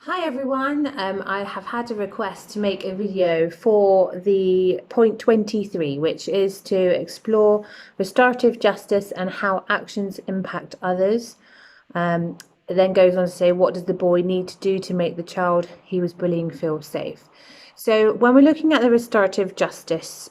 Hi everyone, I have had a request to make a video for the point 23, which is to explore restorative justice and how actions impact others. It then goes on to say, what does the boy need to do to make the child he was bullying feel safe? So when we're looking at the restorative justice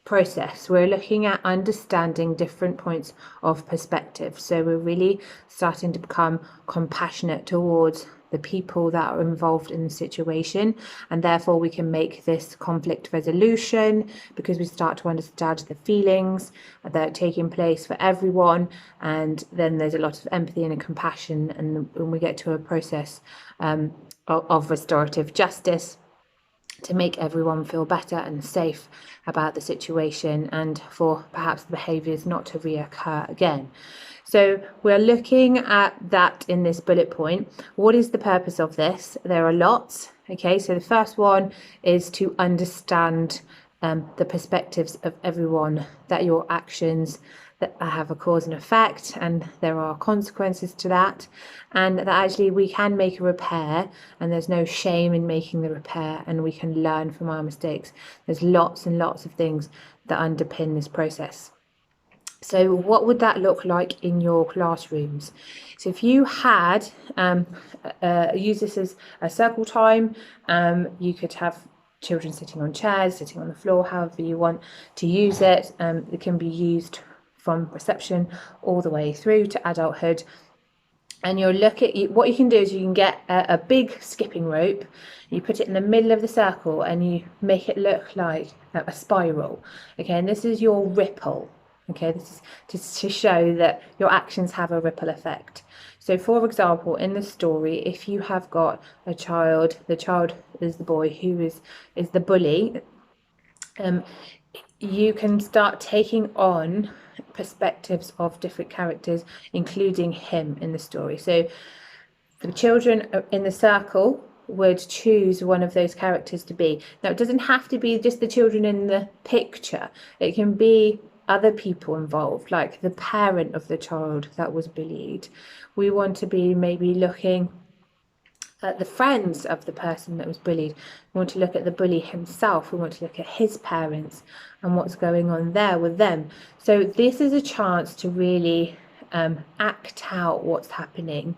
process, we're looking at understanding different points of perspective. So we're really starting to become compassionate towards the people that are involved in the situation, and therefore we can make this conflict resolution because we start to understand the feelings that are taking place for everyone, and then there's a lot of empathy and compassion, and when we get to a process of restorative justice to make everyone feel better and safe about the situation, and for perhaps the behaviours not to reoccur again. So we're looking at that in this bullet point. What is the purpose of this? There are lots. Okay, so the first one is to understand the perspectives of everyone, that your actions that have a cause and effect, and there are consequences to that, and that actually we can make a repair, and there's no shame in making the repair, and we can learn from our mistakes. There's lots and lots of things that underpin this process. So what would that look like in your classrooms? So if you had use this as a circle time, you could have children sitting on chairs, sitting on the floor, however you want to use it. It can be used from reception all the way through to adulthood. And you'll look at what you can do is you can get a big skipping rope, you put it in the middle of the circle, and you make it look like a spiral. Okay, and this is your ripple. Okay, this is just to show that your actions have a ripple effect. So for example, in the story, if you have got a child, the child is the boy who is the bully, you can start taking on perspectives of different characters, including him in the story. So the children in the circle would choose one of those characters to be. Now, it doesn't have to be just the children in the picture. It can be other people involved, like the parent of the child that was bullied. We want to be maybe looking at the friends of the person that was bullied. We want to look at the bully himself. We want to look at his parents and what's going on there with them. So this is a chance to really act out what's happening.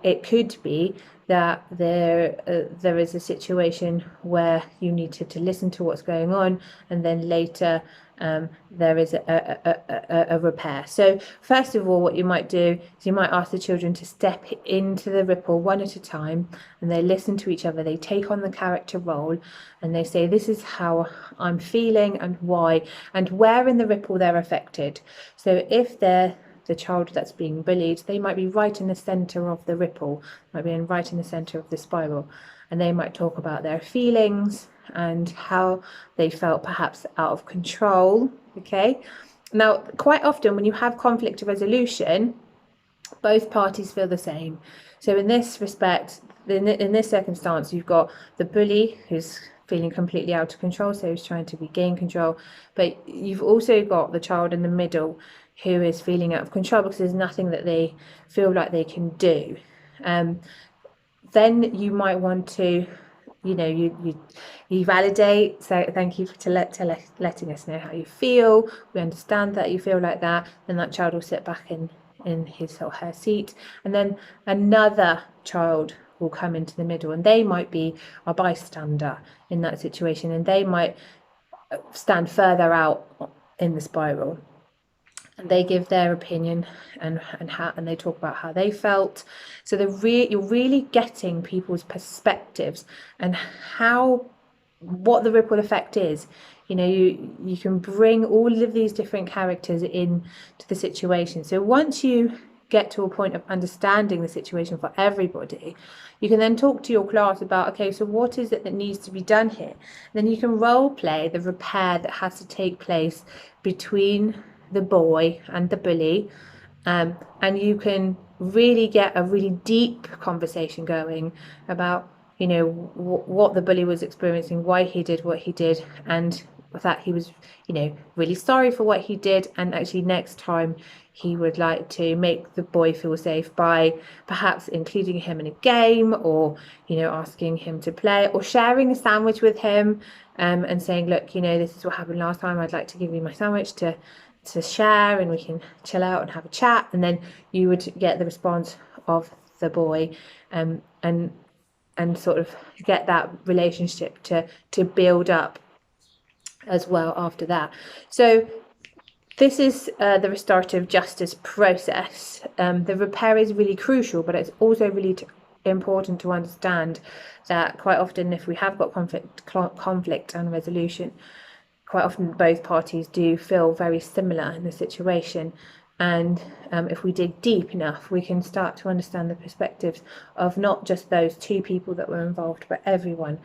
It could be that there is a situation where you needed to listen to what's going on, and then later there is a repair. So first of all, what you might do is you might ask the children to step into the ripple one at a time, and they listen to each other. They take on the character role, and they say, this is how I'm feeling and why, and where in the ripple they're affected. So if they're the child that's being bullied, they might be right in the center of the ripple, might be right in the center of the spiral, and they might talk about their feelings and how they felt perhaps out of control. Okay, now quite often when you have conflict resolution, both parties feel the same. So in this respect, in this circumstance, you've got the bully who's feeling completely out of control, so he's trying to regain control, but you've also got the child in the middle who is feeling out of control because there's nothing that they feel like they can do. Then you might want to, you validate. So thank you for letting us know how you feel. We understand that you feel like that. Then that child will sit back in his or her seat, and then another child will come into the middle, and they might be a bystander in that situation, and they might stand further out in the spiral. And they give their opinion and they talk about how they felt. So you're really getting people's perspectives and what the ripple effect is. You can bring all of these different characters in to the situation. So once you get to a point of understanding the situation for everybody, you can then talk to your class about, okay, so what is it that needs to be done here? Then you can role play the repair that has to take place between the boy and the bully, and you can really get a really deep conversation going about what the bully was experiencing, why he did what he did, and that he was, really sorry for what he did, and actually next time he would like to make the boy feel safe by perhaps including him in a game, or asking him to play, or sharing a sandwich with him, and saying, look, this is what happened last time, I'd like to give you my sandwich to share, and we can chill out and have a chat. And then you would get the response of the boy, and sort of get that relationship to build up as well after that. So this is the restorative justice process. The repair is really crucial, but it's also really important to understand that quite often, if we have got conflict and resolution, quite often both parties do feel very similar in the situation. And if we dig deep enough, we can start to understand the perspectives of not just those two people that were involved, but everyone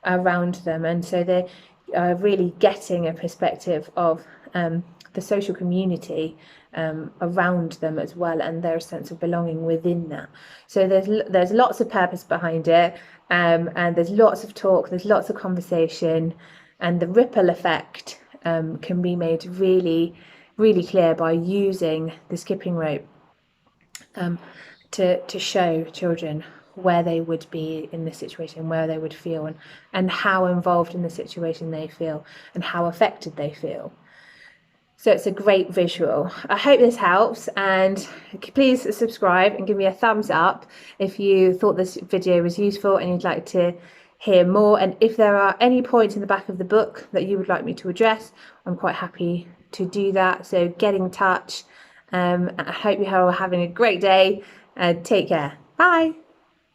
around them. And so they're really getting a perspective of the social community around them as well, and their sense of belonging within that. So there's lots of purpose behind it, and there's lots of talk, there's lots of conversation, and the ripple effect can be made really, really clear by using the skipping rope to show children where they would be in this situation, where they would feel, and how involved in the situation they feel, and how affected they feel. So it's a great visual. I hope this helps, and please subscribe and give me a thumbs up if you thought this video was useful and you'd like to hear more. And if there are any points in the back of the book that you would like me to address, I'm quite happy to do that. So get in touch. I hope you are having a great day. Take care. Bye.